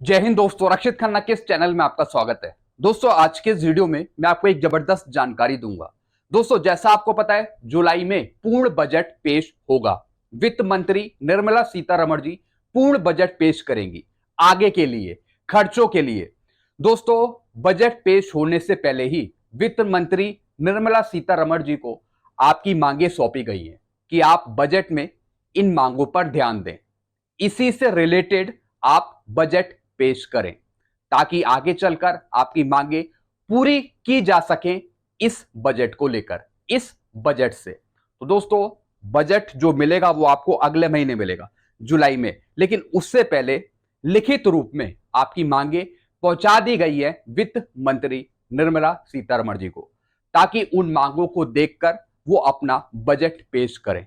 जय हिंद दोस्तों, रक्षित खन्ना के इस चैनल में आपका स्वागत है। दोस्तों, आज के इस वीडियो में मैं आपको एक जबरदस्त जानकारी दूंगा। दोस्तों, जैसा आपको पता है, जुलाई में पूर्ण बजट पेश होगा। वित्त मंत्री निर्मला सीतारमण जी पूर्ण बजट पेश करेंगी आगे के लिए, खर्चों के लिए। दोस्तों, बजट पेश होने से पहले ही वित्त मंत्री निर्मला सीतारमण जी को आपकी मांगे सौंपी गई हैं कि आप बजट में इन मांगों पर ध्यान दें। इसी से रिलेटेड आप बजट पेश करें ताकि आगे चलकर आपकी मांगे पूरी की जा सकें इस बजट को लेकर, इस बजट से। तो दोस्तों, बजट जो मिलेगा वो आपको अगले महीने मिलेगा, जुलाई में। लेकिन उससे पहले लिखित रूप में आपकी मांगे पहुंचा दी गई है वित्त मंत्री निर्मला सीतारमण जी को, ताकि उन मांगों को देखकर वो अपना बजट पेश करें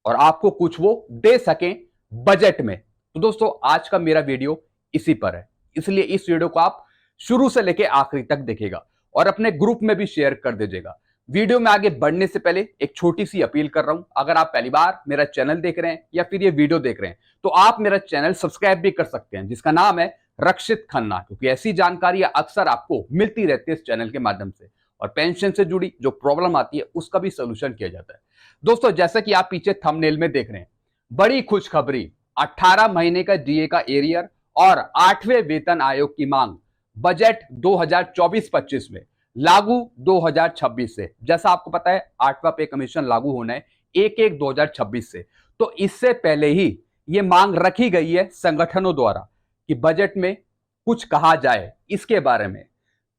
और आपको कुछ वो दे सकें बजट में। तो दोस्तों, आज का मेरा वीडियो इसी पर है, इसलिए इस वीडियो को आप शुरू से लेकर आखिरी तक देखिएगा और अपने ग्रुप में भी शेयर कर दीजिएगा। वीडियो में आगे बढ़ने से पहले एक छोटी सी अपील कर रहा हूं, अगर आप पहली बार मेरा चैनल देख रहे हैं या फिर ये वीडियो देख रहे हैं तो आप मेरा चैनल सब्सक्राइब भी कर सकते हैं, जिसका नाम है रक्षित खन्ना, क्योंकि ऐसी जानकारी अक्सर आपको मिलती रहती है इस चैनल के माध्यम से। और पेंशन से जुड़ी जो प्रॉब्लम आती है उसका भी सोल्यूशन किया जाता है। दोस्तों, जैसा कि आप पीछे थंबनेल में देख रहे हैं, बड़ी खुशखबरी, 18 महीने का डीए का एरियर और 8वें वेतन आयोग की मांग बजट 2024-25 में लागू 2026 से। जैसा आपको पता है, 8वां पे कमीशन लागू होना है 1/1/2026 से। तो इससे पहले ही यह मांग रखी गई है संगठनों द्वारा कि बजट में कुछ कहा जाए, इसके बारे में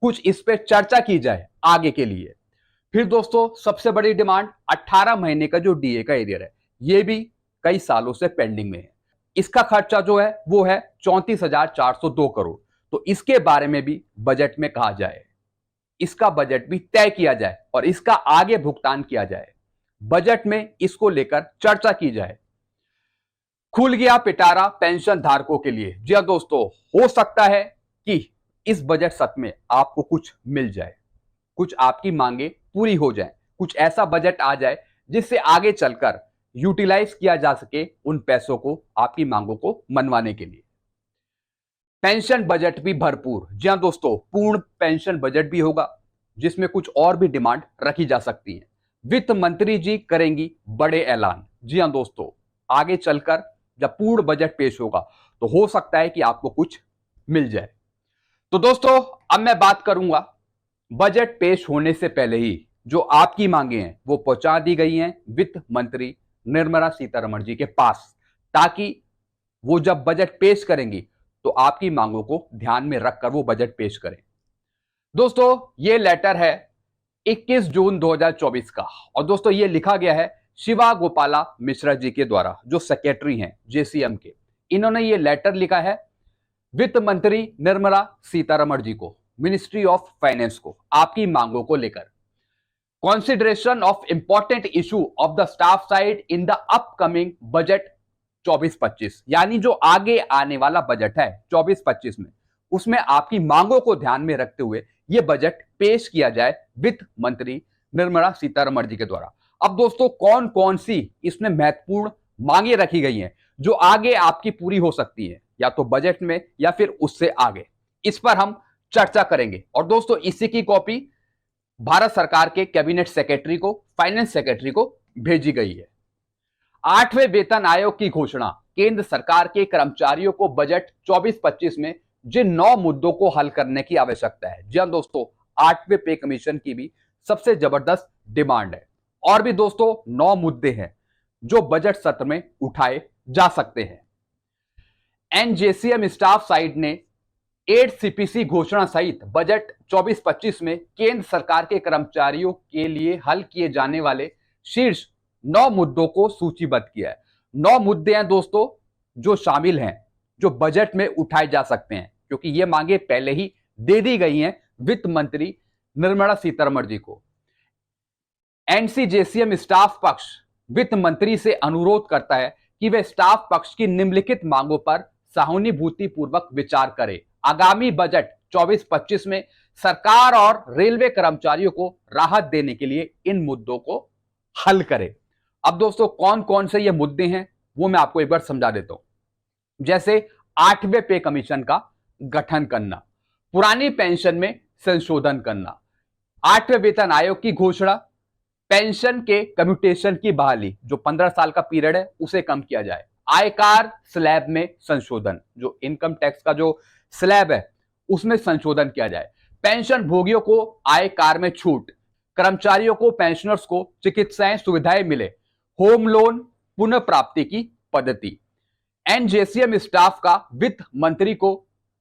कुछ इस पे चर्चा की जाए आगे के लिए। फिर दोस्तों, सबसे बड़ी डिमांड 18 महीने का जो डीए का एरियर है, यह भी कई सालों से पेंडिंग में है। इसका खर्चा जो है वो है 34,402 करोड़। तो इसके बारे में भी बजट में कहा जाए, इसका बजट भी तय किया जाए और इसका आगे भुगतान किया जाए, बजट में इसको लेकर चर्चा की जाए। खुल गया पिटारा पेंशन धारकों के लिए। जी हां दोस्तों, हो सकता है कि इस बजट सत्र में आपको कुछ मिल जाए, कुछ आपकी मांगे पूरी हो जाए, कुछ ऐसा बजट आ जाए जिससे आगे चलकर यूटिलाइज किया जा सके उन पैसों को, आपकी मांगों को मनवाने के लिए। पेंशन बजट भी भरपूर। जी हां दोस्तों, पूर्ण पेंशन बजट भी होगा जिसमें कुछ और भी डिमांड रखी जा सकती है। वित्त मंत्री जी करेंगी बड़े ऐलान। जी हां दोस्तों, आगे चलकर जब पूर्ण बजट पेश होगा तो हो सकता है कि आपको कुछ मिल जाए। तो दोस्तों, अब मैं बात करूंगा बजट पेश होने से पहले ही जो आपकी मांगे हैं वो पहुंचा दी गई हैं वित्त मंत्री निर्मला सीतारमण जी के पास, ताकि वो जब बजट पेश करेंगी तो आपकी मांगों को ध्यान में रखकर वो बजट पेश करें। दोस्तों, ये लेटर है 21 जून 2024 का और दोस्तों ये लिखा गया है शिवा गोपाला मिश्रा जी के द्वारा, जो सेक्रेटरी हैं जेसीएम के। इन्होंने ये लेटर लिखा है वित्त मंत्री निर्मला सीतारमण जी को, मिनिस्ट्री ऑफ फाइनेंस को, आपकी मांगों को लेकर। Consideration of important issue of the staff side in the upcoming budget 24-25, यानी जो आगे आने वाला बजट है 24-25 में, उसमें आपकी मांगों को ध्यान में रखते हुए यह बजट पेश किया जाए वित्त मंत्री निर्मला सीतारमण जी के द्वारा। अब दोस्तों, कौन कौन सी इसमें महत्वपूर्ण मांगे रखी गई हैं जो आगे आपकी पूरी हो सकती है, या तो बजट में या फिर उससे आगे, इस पर हम चर्चा करेंगे। और दोस्तों, इसी की कॉपी भारत सरकार के कैबिनेट सेक्रेटरी को, फाइनेंस सेक्रेटरी को भेजी गई है। 8वें वेतन आयोग की घोषणा। केंद्र सरकार के कर्मचारियों को बजट 24-25 में जिन 9 मुद्दों को हल करने की आवश्यकता है, जी हां दोस्तों, 8वें पे कमीशन की भी सबसे जबरदस्त डिमांड है। और भी दोस्तों 9 मुद्दे हैं जो बजट सत्र में उठाए जा सकते हैं। एनजेसीएम स्टाफ साइड ने 8 सीपीसी घोषणा सहित बजट 24-25 में केंद्र सरकार के कर्मचारियों के लिए हल किए जाने वाले शीर्ष 9 मुद्दों को सूचीबद्ध किया है। 9 मुद्दे हैं दोस्तों जो शामिल हैं, जो बजट में उठाए जा सकते हैं, क्योंकि ये मांगे पहले ही दे दी गई हैं वित्त मंत्री निर्मला सीतारमण जी को। एनसीजेसीएम स्टाफ पक्ष वित्त मंत्री से अनुरोध करता है कि वे स्टाफ पक्ष की निम्नलिखित मांगों पर सहानुभूति पूर्वक विचार करे। आगामी बजट 24-25 में सरकार और रेलवे कर्मचारियों को राहत देने के लिए इन मुद्दों को हल करे। अब दोस्तों, कौन कौन से ये मुद्दे हैं वो मैं आपको एक बार समझा देता हूं। जैसे 8वें पे कमीशन का गठन करना, पुरानी पेंशन में संशोधन करना, 8वें वेतन आयोग की घोषणा, पेंशन के कम्यूटेशन की बहाली, जो 15 साल का पीरियड है उसे कम किया जाए, आयकर स्लैब में संशोधन, जो इनकम टैक्स का जो स्लैब है उसमें संशोधन किया जाए, पेंशन भोगियों को आयकर में छूट, कर्मचारियों को पेंशनर्स को चिकित्साएं सुविधाएं मिले, होम लोन पुनः प्राप्ति की पद्धति। एनजेसीएम स्टाफ का वित्त मंत्री को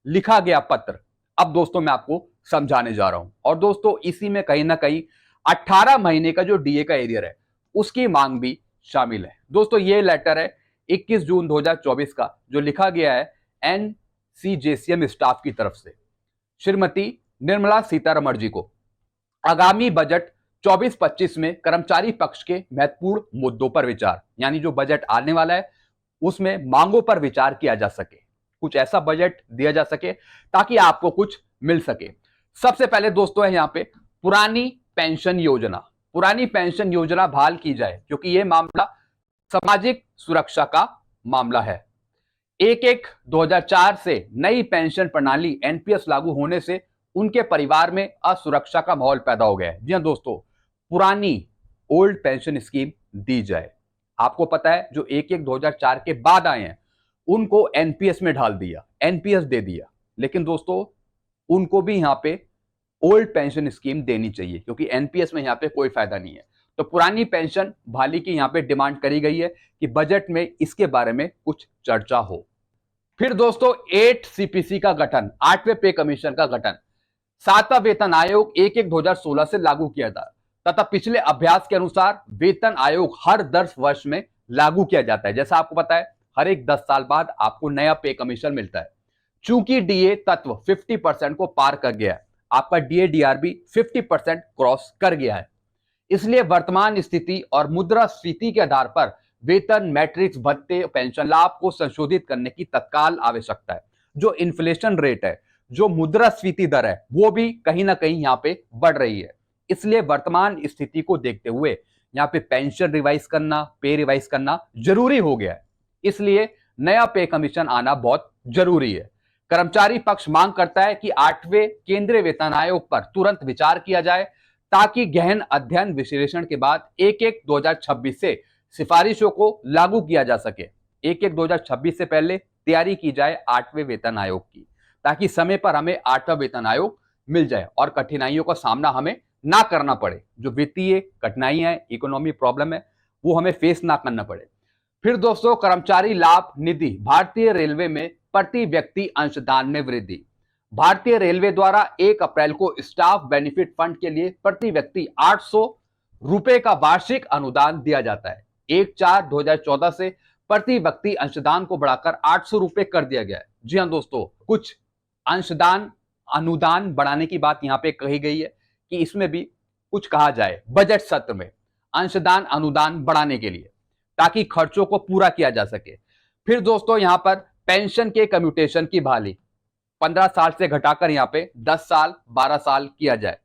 लिखा गया पत्र अब दोस्तों मैं आपको समझाने जा रहा हूं। और दोस्तों इसी में कहीं ना कहीं 18 महीने का जो डीए का एरियर है उसकी मांग भी शामिल है। दोस्तों ये लेटर है 21 जून 2024 का, जो लिखा गया है एनसीजेसीएम स्टाफ की तरफ से श्रीमती निर्मला सीतारमण जी को। आगामी बजट 24-25 में कर्मचारी पक्ष के महत्वपूर्ण मुद्दों पर विचार, यानी जो बजट आने वाला है उसमें मांगों पर विचार किया जा सके, कुछ ऐसा बजट दिया जा सके ताकि आपको कुछ मिल सके। सबसे पहले दोस्तों है यहां पे पुरानी पेंशन योजना, पुरानी पेंशन योजना बहाल की जाए, क्योंकि यह मामला सामाजिक सुरक्षा का मामला है। 1/1/2004 से नई पेंशन प्रणाली एनपीएस लागू होने से उनके परिवार में असुरक्षा का माहौल पैदा हो गया है। जी हां दोस्तों, पुरानी ओल्ड पेंशन स्कीम दी जाए। आपको पता है जो 1/1/2004 के बाद आए हैं उनको एनपीएस में ढाल दिया, एनपीएस दे दिया, लेकिन दोस्तों उनको भी यहां पे ओल्ड पेंशन स्कीम देनी चाहिए, क्योंकि एनपीएस में यहां पे कोई फायदा नहीं है। तो पुरानी पेंशन बहाली की यहां पे डिमांड करी गई है कि बजट में इसके बारे में कुछ चर्चा हो। फिर दोस्तों 8 सीपीसी का गठन, 8वें पे कमीशन का गठन, 7वां वेतन आयोग 1/1/2016 से लागू किया था तथा पिछले अभ्यास के अनुसार वेतन आयोग हर 10 वर्ष में लागू किया जाता है। जैसा आपको पता है हर एक 10 साल बाद आपको नया पे कमीशन मिलता है। चूंकि डीए तत्व 50% को पार कर गया है, आपका डीए डीआरबी 50% क्रॉस कर गया है, इसलिए वर्तमान स्थिति और मुद्रास्फीति के आधार पर वेतन मैट्रिक्स भत्ते पेंशन लाभ को संशोधित करने की तत्काल आवश्यकता है। जो इन्फ्लेशन रेट है, जो मुद्रास्फीति दर है, वो भी कहीं ना कहीं यहाँ पे बढ़ रही है, इसलिए वर्तमान स्थिति को देखते हुए यहाँ पे पेंशन रिवाइज करना, पे रिवाइज करना जरूरी हो गया है। इसलिए नया पे कमीशन आना बहुत जरूरी है। कर्मचारी पक्ष मांग करता है कि 8वें केंद्रीय वेतन आयोग पर तुरंत विचार किया जाए ताकि गहन अध्ययन विश्लेषण के बाद 1/1/2026 से सिफारिशों को लागू किया जा सके। 1/1/2026 से पहले तैयारी की जाए 8वें वेतन आयोग की, ताकि समय पर हमें 8वां वेतन आयोग मिल जाए और कठिनाइयों का सामना हमें ना करना पड़े। जो वित्तीय कठिनाइयां है, इकोनॉमी प्रॉब्लम है, वो हमें फेस ना करना पड़े। फिर दोस्तों कर्मचारी लाभ निधि, भारतीय रेलवे में प्रति व्यक्ति अंशदान में वृद्धि। भारतीय रेलवे द्वारा 1 अप्रैल को स्टाफ बेनिफिट फंड के लिए प्रति व्यक्ति 800 रुपए का वार्षिक अनुदान दिया जाता है। 1/4/2014 से प्रति व्यक्ति अंशदान को बढ़ाकर 800 रुपए कर दिया गया है। जी हां दोस्तों, कुछ अंशदान अनुदान बढ़ाने की बात यहां पे कही गई है कि इसमें भी कुछ कहा जाए बजट सत्र में अंशदान अनुदान बढ़ाने के लिए, ताकि खर्चों को पूरा किया जा सके। फिर दोस्तों यहां पर पेंशन के कम्यूटेशन की बहाली 15 साल से घटाकर यहां पे 10 साल 12 साल किया जाए,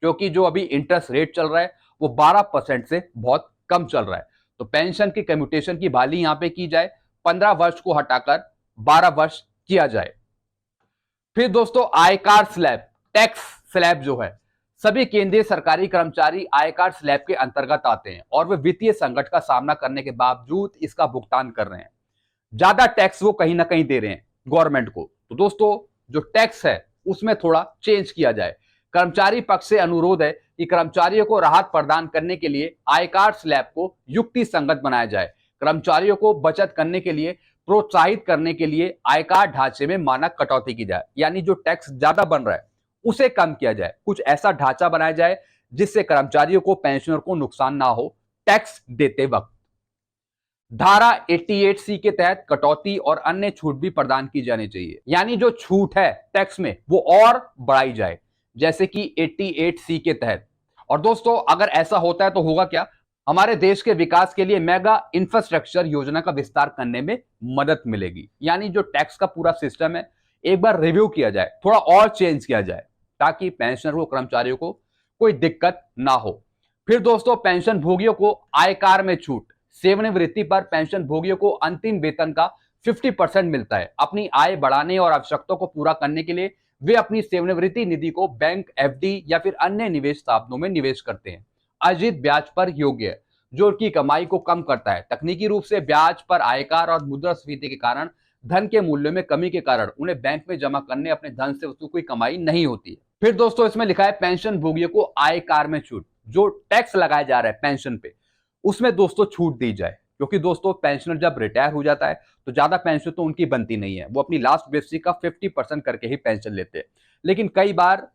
क्योंकि जो अभी इंटरेस्ट रेट चल रहा है वो 12% से बहुत कम चल रहा है। तो पेंशन के कम्यूटेशन की बहाली यहां पे की जाए, 15 वर्ष को हटाकर 12 वर्ष किया जाए। फिर दोस्तों आयकर स्लैब, टैक्स स्लैब जो है, सभी केंद्रीय सरकारी कर्मचारी आयकर स्लैब के अंतर्गत आते हैं और वे वित्तीय संकट का सामना करने के बावजूद इसका भुगतान कर रहे हैं। ज्यादा टैक्स वो कहीं ना कहीं दे रहे हैं गवर्नमेंट को। तो दोस्तों जो टैक्स है उसमें थोड़ा चेंज किया जाए। कर्मचारी पक्ष से अनुरोध है कि कर्मचारियों को राहत प्रदान करने के लिए आयकर स्लैब को युक्ति संगत बनाया जाए। कर्मचारियों को बचत करने के लिए प्रोत्साहित करने के लिए आयकर ढांचे में मानक कटौती की जाए, यानी जो टैक्स ज्यादा बन रहा है उसे कम किया जाए। कुछ ऐसा ढांचा बनाया जाए जिससे कर्मचारियों को, पेंशनर को नुकसान ना हो टैक्स देते वक्त। धारा 88C के तहत कटौती और अन्य छूट भी प्रदान की जानी चाहिए, यानी जो छूट है टैक्स में वो और बढ़ाई जाए, जैसे कि 88C के तहत। और दोस्तों अगर ऐसा होता है तो होगा क्या, हमारे देश के विकास के लिए मेगा इंफ्रास्ट्रक्चर योजना का विस्तार करने में मदद मिलेगी। यानी जो टैक्स का पूरा सिस्टम है एक बार रिव्यू किया जाए, थोड़ा और चेंज किया जाए, ताकि पेंशनर को, कर्मचारियों को कोई दिक्कत ना हो। फिर दोस्तों पेंशन भोगियों को आयकर में छूट, सेवानिवृत्ति पर पेंशन भोगियों को अंतिम वेतन का 50% मिलता है। अपनी आय बढ़ाने और आवश्यकताओं को पूरा करने के लिए वे अपनी सेवानिवृत्ति निधि को बैंक, एफडी या फिर अन्य निवेश साधनों में निवेश करते हैं। अर्जित ब्याज पर योग्य है, जो उनकी कमाई को कम करता है। तकनीकी रूप से ब्याज पर आयकर और मुद्रास्फीति के कारण धन के मूल्य में कमी के कारण उन्हें बैंक में जमा करने अपने धन से वस्तु कोई कमाई नहीं होती है। फिर दोस्तों इसमें लिखा है पेंशन भोगियों को आयकर में छूट। जो टैक्स लगाया जा रहा है पेंशन पे, उसमें दोस्तों छूट दी जाए, क्योंकि दोस्तों पेंशनर जब रिटायर हो जाता है तो ज्यादा पेंशन तो उनकी बनती नहीं है, वो अपनी लास्ट बेसिक का 50% करके ही पेंशन लेते हैं। लेकिन कई बार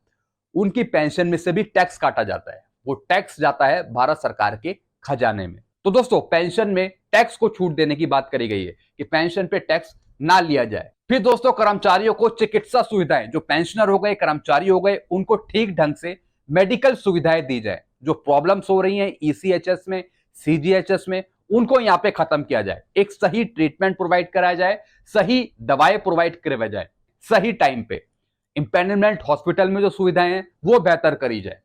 उनकी पेंशन में से भी टैक्स काटा जाता है, वो टैक्स जाता है भारत सरकार के खजाने में। तो दोस्तों पेंशन में टैक्स को छूट देने की बात करी गई है कि पेंशन पे टैक्स ना लिया जाए। फिर दोस्तों कर्मचारियों को चिकित्सा सुविधाएं, जो पेंशनर हो गए, कर्मचारी हो गए, उनको ठीक ढंग से मेडिकल सुविधाएं दी जाए। जो प्रॉब्लम्स हो रही हैं ईसीएचएस में, सीजीएचएस में, उनको यहां पे खत्म किया जाए। एक सही ट्रीटमेंट प्रोवाइड कराया जाए, सही दवाएं प्रोवाइड करवाई जाए सही टाइम पे। इंपेनमेंट हॉस्पिटल में जो सुविधाएं हैं वो बेहतर करी जाए।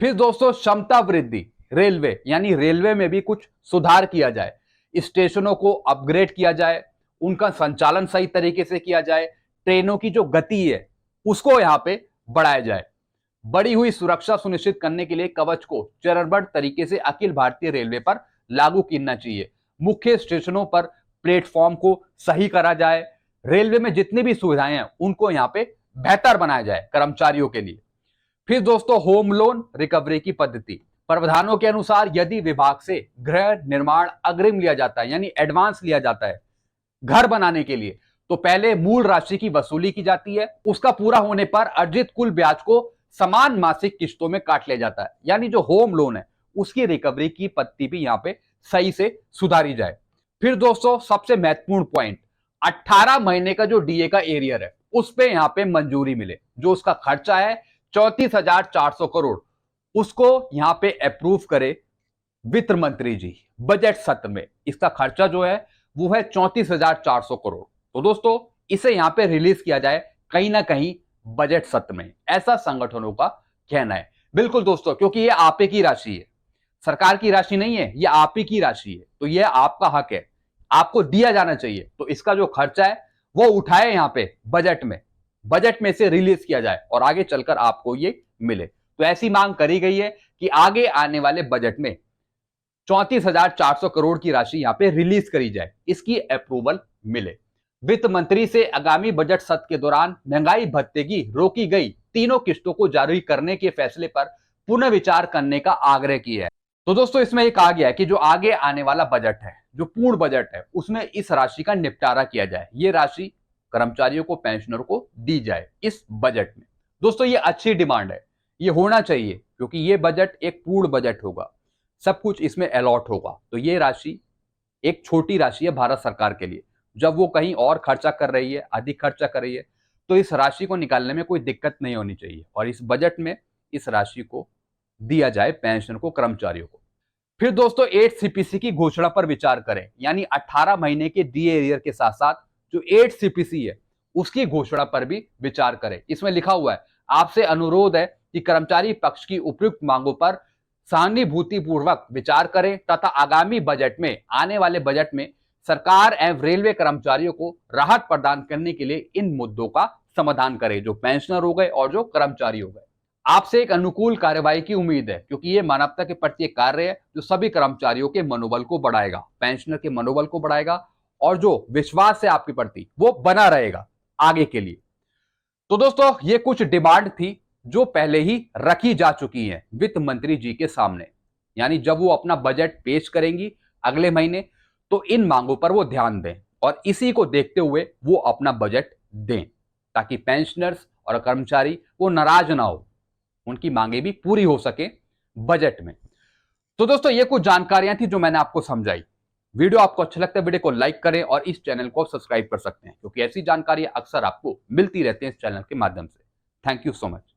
फिर दोस्तों क्षमता वृद्धि, रेलवे यानी रेलवे में भी कुछ सुधार किया जाए। स्टेशनों को अपग्रेड किया जाए, उनका संचालन सही तरीके से किया जाए, ट्रेनों की जो गति है उसको यहां पे बढ़ाया जाए। बढ़ी हुई सुरक्षा सुनिश्चित करने के लिए कवच को चरणबद्ध तरीके से अखिल भारतीय रेलवे पर लागू करना चाहिए। मुख्य स्टेशनों पर प्लेटफॉर्म को सही करा जाए। रेलवे में जितनी भी सुविधाएं हैं उनको यहां पे बेहतर बनाया जाए कर्मचारियों के लिए। फिर दोस्तों होम लोन रिकवरी की पद्धति, प्रावधानों के अनुसार यदि विभाग से गृह निर्माण अग्रिम लिया जाता है यानी एडवांस लिया जाता है घर बनाने के लिए, तो पहले मूल राशि की वसूली की जाती है। उसका पूरा होने पर अर्जित कुल ब्याज को समान मासिक किस्तों में काट लिया जाता है। यानी जो होम लोन है उसकी रिकवरी की पद्धति भी यहां पे सही से सुधारी जाए। फिर दोस्तों सबसे महत्वपूर्ण पॉइंट, 18 महीने का जो डीए का एरियर है उस पे यहां पे मंजूरी मिले। जो उसका खर्चा है 34,400 करोड़, उसको यहां पे अप्रूव करे वित्त मंत्री जी बजट सत्र में। इसका खर्चा जो है वो है 34,400 करोड़। तो दोस्तों इसे यहां पे रिलीज किया जाए कहीं ना कहीं बजट सत्र में, ऐसा संगठनों का कहना है। बिल्कुल दोस्तों, क्योंकि ये आप ही की राशि है, सरकार की राशि नहीं है, ये आप ही की राशि है, तो ये आपका हक है, आपको दिया जाना चाहिए। तो इसका जो खर्चा है वो उठाए यहां पे बजट में से रिलीज किया जाए और आगे चलकर आपको ये मिले। तो ऐसी मांग करी गई है कि आगे आने वाले बजट में 34,400 करोड़ की राशि यहां पे रिलीज करी जाए, इसकी अप्रूवल मिले। वित्त मंत्री से आगामी बजट सत्र के दौरान महंगाई भत्ते की रोकी गई तीनों किस्तों को जारी करने के फैसले पर पुनः विचार करने का आग्रह किया है। तो दोस्तों इसमें यह कहा गया है कि जो आगे आने वाला बजट है, जो पूर्ण बजट है, उसमें इस राशि का निपटारा किया जाए। ये राशि कर्मचारियों को, पेंशनरों को दी जाए इस बजट में। दोस्तों ये अच्छी डिमांड है, ये होना चाहिए, क्योंकि ये बजट एक पूर्ण बजट होगा, सब कुछ इसमें अलॉट होगा। तो ये राशि एक छोटी राशि है भारत सरकार के लिए। जब वो कहीं और खर्चा कर रही है, अधिक खर्चा कर रही है, तो इस राशि को निकालने में कोई दिक्कत नहीं होनी चाहिए और इस बजट में इस राशि को दिया जाए पेंशन को, कर्मचारियों को। फिर दोस्तों 8 सीपीसी की घोषणा पर विचार करें, यानी 18 महीने के डीए एरियर के साथ साथ जो 8 सीपीसी है उसकी घोषणा पर भी विचार करें। इसमें लिखा हुआ है, आपसे अनुरोध है कि कर्मचारी पक्ष की उपयुक्त मांगों पर सहानुभूतिपूर्वक विचार करें तथा आगामी बजट में, आने वाले बजट में सरकार एवं रेलवे कर्मचारियों को राहत प्रदान करने के लिए इन मुद्दों का समाधान करें, जो पेंशनर हो गए और जो कर्मचारी हो गए। आपसे एक अनुकूल कार्यवाही की उम्मीद है, क्योंकि ये मानवता के प्रति एक कार्य है जो सभी कर्मचारियों के मनोबल को बढ़ाएगा, पेंशनर के मनोबल को बढ़ाएगा और जो विश्वास है आपके प्रति वो बना रहेगा आगे के लिए। तो दोस्तों ये कुछ डिमांड थी जो पहले ही रखी जा चुकी है वित्त मंत्री जी के सामने, यानी जब वो अपना बजट पेश करेंगी अगले महीने तो इन मांगों पर वो ध्यान दें और इसी को देखते हुए वो अपना बजट दें, ताकि पेंशनर्स और कर्मचारी वो नाराज ना हो, उनकी मांगे भी पूरी हो सके बजट में। तो दोस्तों ये कुछ जानकारियां थी जो मैंने आपको समझाई। वीडियो आपको अच्छा लगता है वीडियो को लाइक करें और इस चैनल को सब्सक्राइब कर सकते हैं, क्योंकि ऐसी जानकारियां अक्सर आपको मिलती रहती हैं इस चैनल के माध्यम से। Thank you so much.